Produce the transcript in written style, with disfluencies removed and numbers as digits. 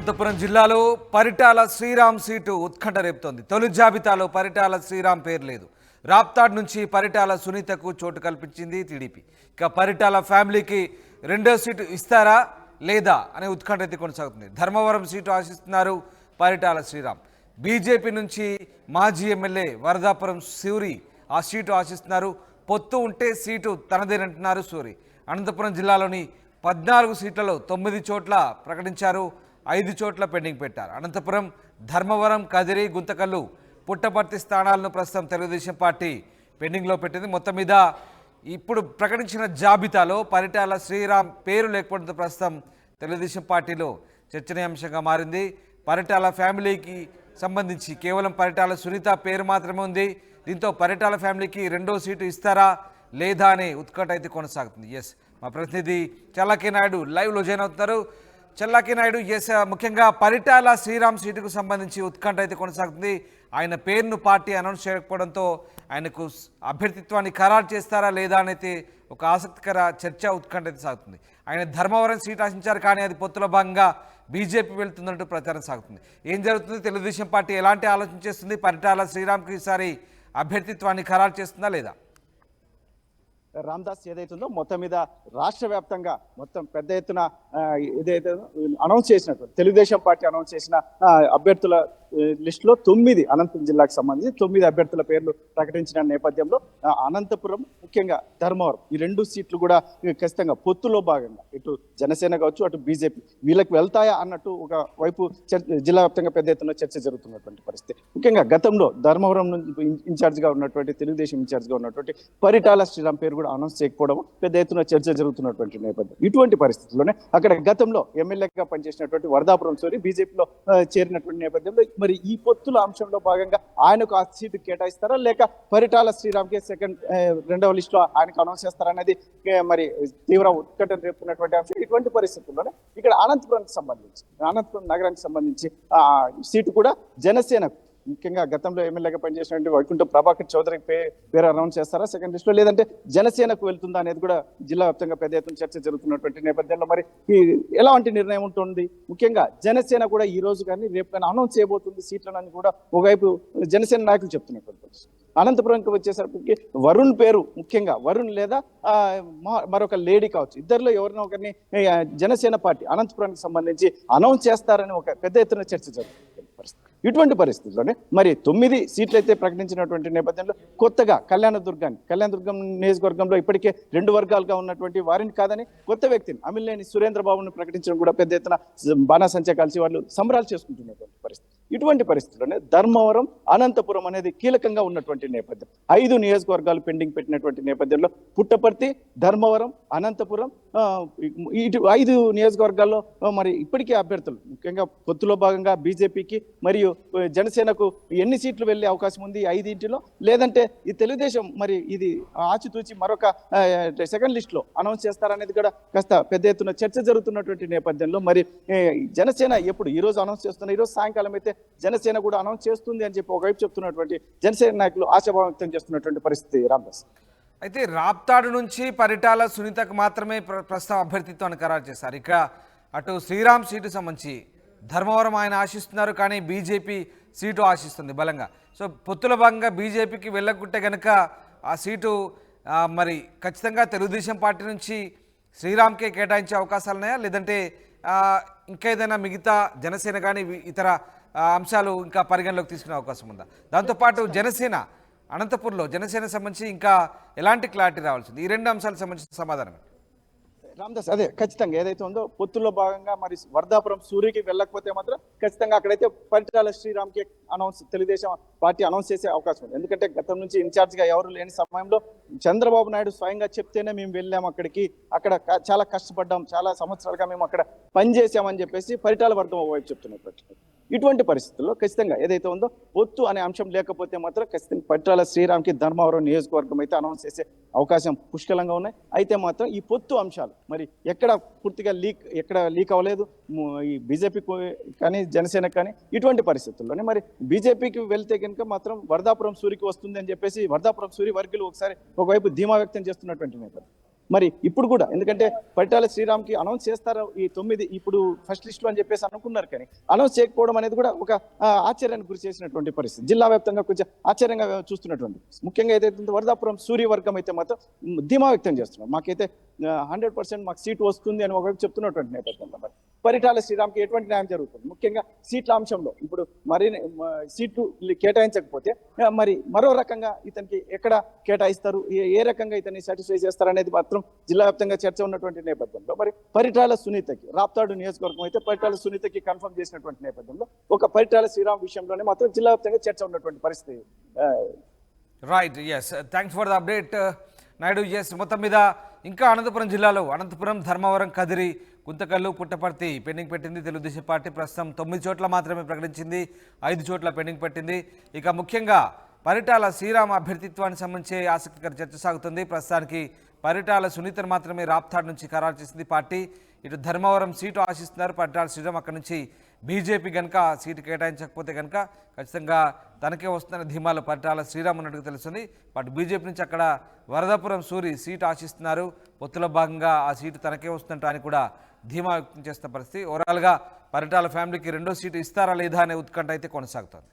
అనంతపురం జిల్లాలో పరిటాల శ్రీరామ్ సీటు ఉత్కంఠ రేపుతోంది. తొలి జాబితాలో పరిటాల శ్రీరామ్ పేరు లేదు. రాప్తాడ్ నుంచి పరిటాల సునీతకు చోటు కల్పించింది టీడీపీ. ఇక పరిటాల ఫ్యామిలీకి రెండో సీటు ఇస్తారా లేదా అనే ఉత్కంఠ అయితే కొనసాగుతుంది. ధర్మవరం సీటు ఆశిస్తున్నారు పరిటాల శ్రీరామ్. బీజేపీ నుంచి మాజీ ఎమ్మెల్యే వరదాపురం సూరి ఆ సీటు ఆశిస్తున్నారు. పొత్తు ఉంటే సీటు తనదేనంటున్నారు సూరి. అనంతపురం జిల్లాలోని 14 సీట్లలో 9 చోట్ల ప్రకటించారు, 5 చోట్ల పెండింగ్ పెట్టారు. అనంతపురం, ధర్మవరం, కదిరి, గుంతకల్లు, పుట్టపర్తి స్థానాలను ప్రస్తుతం తెలుగుదేశం పార్టీ పెండింగ్లో పెట్టింది. మొత్తం మీద ఇప్పుడు ప్రకటించిన జాబితాలో పరిటాల శ్రీరామ్ పేరు లేకపోవడంతో ప్రస్తుతం తెలుగుదేశం పార్టీలో చర్చనీయాంశంగా మారింది. పరిటాల ఫ్యామిలీకి సంబంధించి కేవలం పరిటాల సునీత పేరు మాత్రమే ఉంది. దీంతో పరిటాల ఫ్యామిలీకి రెండో సీటు ఇస్తారా లేదా అనే ఉత్కంఠ అయితే కొనసాగుతుంది. ఎస్, మా ప్రతినిధి చల్లాకి నాయుడు లైవ్లో జాయిన్ అవుతున్నారు. చల్లాకి నాయుడు, ఎస్, ముఖ్యంగా పరిటాల శ్రీరామ్ సీటుకు సంబంధించి ఉత్కంఠ అయితే కొనసాగుతుంది. ఆయన పేరును పార్టీ అనౌన్స్ చేయకపోవడంతో ఆయనకు అభ్యర్థిత్వాన్ని ఖరారు చేస్తారా లేదా అనేది ఒక ఆసక్తికర చర్చ, ఉత్కంఠ అయితే సాగుతుంది. ఆయన ధర్మవరం సీట్ ఆశించారు, కానీ అది పొత్తులో భాగంగా బీజేపీ వెళ్తున్నట్టు ప్రచారం సాగుతుంది. ఏం జరుగుతుంది? తెలుగుదేశం పార్టీ ఎలాంటి ఆలోచన చేస్తుంది? పరిటాల శ్రీరామ్కి ఈసారి అభ్యర్థిత్వాన్ని ఖరారు చేస్తుందా లేదా? రామ్దాస్ ఏదైతుందో మొత్తం మీద రాష్ట్ర వ్యాప్తంగా మొత్తం పెద్ద ఎత్తున ఏదైతే అనౌన్స్ చేసినట్టు తెలుగుదేశం పార్టీ అనౌన్స్ చేసిన అభ్యర్థుల లిస్టులో 9 అనంతపురం జిల్లాకు సంబంధించి 9 అభ్యర్థుల పేర్లు ప్రకటించిన నేపథ్యంలో అనంతపురం, ముఖ్యంగా ధర్మవరం, ఈ 2 సీట్లు కూడా ఖచ్చితంగా పొత్తులో భాగంగా ఇటు జనసేన కావచ్చు, అటు బీజేపీ వీళ్ళకి వెళ్తాయా అన్నట్టు ఒక వైపు జిల్లా వ్యాప్తంగా పెద్ద ఎత్తున చర్చ జరుగుతున్నటువంటి పరిస్థితి. ముఖ్యంగా గతంలో ధర్మవరం నుంచి ఇన్ఛార్జ్గా ఉన్నటువంటి తెలుగుదేశం ఇన్ఛార్జ్గా ఉన్నటువంటి పరిటాల శ్రీరామ్ పేరు కూడా అనౌన్స్ చేయకపోవడం పెద్ద ఎత్తున చర్చ జరుగుతున్నటువంటి నేపథ్యం. ఇటువంటి పరిస్థితుల్లోనే అక్కడ గతంలో ఎమ్మెల్యేగా పనిచేసినటువంటి వరదాపురం సూరి బీజేపీలో చేరినటువంటి నేపథ్యంలో మరి ఈ పొత్తుల అంశంలో భాగంగా ఆయనకు ఆ సీటు కేటాయిస్తారా లేక పరిటాల శ్రీరామ్కి రెండవ లిస్టులో ఆయనకు అనౌన్స్ చేస్తారా అనేది మరి తీవ్ర ఉత్కంఠ రేపుతున్నటువంటి అంశం. ఇటువంటి పరిస్థితుల్లోనే ఇక్కడ అనంతపురం నగరానికి సంబంధించి సీటు కూడా జనసేనకు, ముఖ్యంగా గతంలో ఎమ్మెల్యేగా పనిచేసినటువంటి వైకుంఠ ప్రభాకర్ చౌదరి పేరు అనౌన్స్ చేస్తారా సెకండ్ లిస్ట్ లో, లేదంటే జనసేనకు వెళ్తుందా అనేది కూడా జిల్లా వ్యాప్తంగా పెద్ద ఎత్తున చర్చ జరుగుతున్నటువంటి నేపథ్యంలో మరి ఎలాంటి నిర్ణయం ఉంటుంది? ముఖ్యంగా జనసేన కూడా ఈ రోజు కానీ రేపు కానీ అనౌన్స్ చేయబోతుంది సీట్లను కూడా ఒకవైపు జనసేన నాయకులు చెప్తున్నటువంటి. అనంతపురంకి వచ్చేసరికి వరుణ్ పేరు, ముఖ్యంగా వరుణ్ లేదా మరొక లేడీ కావచ్చు, ఇద్దరిలో ఎవరినో ఒకరిని జనసేన పార్టీ అనంతపురానికి సంబంధించి అనౌన్స్ చేస్తారని ఒక పెద్ద ఎత్తున చర్చ జరుగుతుంది. ఇటువంటి పరిస్థితుల్లోనే మరి 9 సీట్లు అయితే ప్రకటించినటువంటి నేపథ్యంలో కొత్తగా కళ్యాణదుర్గం నియోజకవర్గంలో ఇప్పటికే 2 వర్గాలుగా ఉన్నటువంటి వారిని కాదని కొత్త వ్యక్తిని అమిలినేని సురేంద్రబాబును ప్రకటించడం కూడా పెద్ద ఎత్తున బాణాసంచా కలిసి వాళ్ళు సంబరాలు చేసుకుంటున్నటువంటి పరిస్థితి. ఇటువంటి పరిస్థితుల్లోనే ధర్మవరం, అనంతపురం అనేది కీలకంగా ఉన్నటువంటి నేపథ్యం. 5 నియోజకవర్గాలు పెండింగ్ పెట్టినటువంటి నేపథ్యంలో పుట్టపర్తి, ధర్మవరం, అనంతపురం, ఇటు 5 నియోజకవర్గాల్లో మరి ఇప్పటికే అభ్యర్థులు, ముఖ్యంగా పొత్తులో భాగంగా బీజేపీకి మరియు జనసేనకు ఎన్ని సీట్లు వెళ్లే అవకాశం ఉంది 5 లేదంటే ఈ తెలుగుదేశం మరి ఇది ఆచితూచి మరొక సెకండ్ లిస్ట్ లో అనౌన్స్ చేస్తారనేది కూడా కాస్త పెద్ద ఎత్తున చర్చ జరుగుతున్నటువంటి నేపథ్యంలో మరి జనసేన ఎప్పుడు ఈ రోజు అనౌన్స్ చేస్తున్నారు, ఈ రోజు సాయంకాలం అయితే జనసేన కూడా అనౌన్స్ చేస్తుంది అని చెప్పి ఒకవైపు చెప్తున్నటువంటి జనసేన నాయకులు ఆశాభావం వ్యక్తం చేస్తున్నటువంటి పరిస్థితి. రామ్దాస్, అయితే రాప్తాడు నుంచి పరిటాల సునీతకు మాత్రమే ప్రస్తుతం అభ్యర్థిత్వాన్ని ఖరారు చేశారు. ఇక అటు శ్రీరామ్ సీటు సంబంధించి ధర్మవరం ఆయన ఆశిస్తున్నారు, కానీ బీజేపీ సీటు ఆశిస్తుంది బలంగా. సో పొత్తుల భాగంగా బీజేపీకి వెళ్ళకుంటే కనుక ఆ సీటు మరి ఖచ్చితంగా తెలుగుదేశం పార్టీ నుంచి శ్రీరామ్కే కేటాయించే అవకాశాలు ఉన్నాయా, లేదంటే ఇంకా ఏదైనా మిగతా జనసేన కానీ ఇతర అంశాలు ఇంకా పరిగణలోకి తీసుకునే అవకాశం ఉందా? దాంతోపాటు జనసేన అనంతపూర్లో జనసేన సంబంధించి ఇంకా ఎలాంటి క్లారిటీ రావాల్సింది? ఈ 2 అంశాలకు సంబంధించిన సమాధానం. రామ్దాస్, అదే ఖచ్చితంగా ఏదైతే ఉందో పొత్తుల్లో భాగంగా మరి వరదాపురం సూర్యకి వెళ్ళకపోతే మాత్రం ఖచ్చితంగా అక్కడైతే పరిటాల శ్రీరామ్కి తెలుగుదేశం పార్టీ అనౌన్స్ చేసే అవకాశం ఉంది. ఎందుకంటే గతం నుంచి ఇన్ఛార్జ్గా ఎవరు లేని సమయంలో చంద్రబాబు నాయుడు స్వయంగా చెప్తేనే మేము వెళ్ళాము అక్కడికి, అక్కడ చాలా కష్టపడ్డాం, చాలా సంవత్సరాలుగా మేము అక్కడ పనిచేసామని చెప్పేసి పరిటాల వర్గం వైపు చెప్తున్నటువంటి. ఇటువంటి పరిస్థితుల్లో ఖచ్చితంగా ఏదైతే ఉందో పొత్తు అనే అంశం లేకపోతే మాత్రం ఖచ్చితంగా పరిటాల శ్రీరామ్కి ధర్మవరం నియోజకవర్గం అయితే అనౌన్స్ చేసే అవకాశం పుష్కలంగా ఉన్నాయి. అయితే మాత్రం ఈ పొత్తు అంశాలు మరి ఎక్కడ పూర్తిగా లీక్ అవ్వలేదు ఈ బీజేపీ కానీ జనసేన కానీ. ఇటువంటి పరిస్థితుల్లోనే మరి బీజేపీకి వెళ్తే కనుక మాత్రం వరదాపురం సూరికి వస్తుంది అని చెప్పేసి వరదాపురం సూరి వర్గులు ఒకవైపు ధీమా వ్యక్తం చేస్తున్నటువంటి నేపథ్యం. మరి ఇప్పుడు కూడా ఎందుకంటే పరిటాల శ్రీరామ్కి అనౌన్స్ చేస్తారు ఈ 9 ఇప్పుడు ఫస్ట్ లిస్ట్ లో అని చెప్పేసి అనుకున్నారు, కానీ అనౌన్స్ చేయకపోవడం అనేది కూడా ఒక ఆశ్చర్యానికి గురి చేసినటువంటి పరిస్థితి. జిల్లా వ్యాప్తంగా కొంచెం ఆశ్చర్యంగా చూస్తున్నటువంటి ముఖ్యంగా ఏదైతే వరదాపురం సూర్యవర్గం అయితే మాత్రం ధీమా వ్యక్తం చేస్తున్నాం. మాకైతే 100% మాకు సీటు వస్తుంది అని ఒకవైపు చెప్తున్నటువంటి నేపథ్యంలో మరి పరిటాల శ్రీరామ్కి ఎటువంటి న్యాయం జరుగుతుంది? ముఖ్యంగా సీట్ల అంశంలో ఇప్పుడు మరి సీట్లు కేటాయించకపోతే మరి మరో రకంగా ఇతనికి ఎక్కడ కేటాయిస్తారు, ఏ రకంగా ఇతన్ని సాటిస్ఫై చేస్తారు అనేది మాత్రం జిల్లా వ్యాప్తంగా చర్చ ఉన్నటువంటి నేపథ్యంలో మరి పరిటాల సునీతకి రాప్తాడు నియోజకవర్గం అయితే పరిటాల సునీతకి కన్ఫర్మ్ చేసినటువంటి నేపథ్యంలో ఒక పరిటాల శ్రీరామ్ విషయంలోనే మాత్రం జిల్లా వ్యాప్తంగా చర్చ ఉన్నటువంటి పరిస్థితి. Right, yes, thanks for the update Naidu. Yes, మొత్తం మీద ఇంకా అనంతపురం జిల్లాలో అనంతపురం, ధర్మవరం, కదిరి, గుంతకల్లు, పుట్టపర్తి పెండింగ్ పెట్టింది తెలుగుదేశం పార్టీ. ప్రస్తుతం 9 చోట్ల మాత్రమే ప్రకటించింది, 5 చోట్ల పెండింగ్ పెట్టింది. ఇక ముఖ్యంగా పరిటాల శ్రీరామ్ అభ్యర్థిత్వానికి సంబంధించి ఆసక్తికర చర్చ సాగుతుంది. ప్రస్తుతానికి పరిటాల సునీతను మాత్రమే రాప్తాడ్ నుంచి ఖరారు చేసింది పార్టీ. ఇటు ధర్మవరం సీటు ఆశిస్తున్నారు పరిటాల శ్రీరామ్. అక్కడి నుంచి బీజేపీ కనుక సీటు కేటాయించకపోతే కనుక ఖచ్చితంగా తనకే వస్తున్న ధీమాలో పరిటాల శ్రీరామ్ ఉన్నట్టుగా తెలుస్తుంది. బట్ బీజేపీ నుంచి అక్కడ వరదాపురం సూరి సీటు ఆశిస్తున్నారు. పొత్తులో భాగంగా ఆ సీటు తనకే వస్తుందంట అని కూడా ధీమా వ్యక్తం చేస్తున్న పరిస్థితి. ఓవరాల్గా పరిటాల ఫ్యామిలీకి రెండో సీటు ఇస్తారా లేదా అనే ఉత్కంఠ అయితే కొనసాగుతోంది.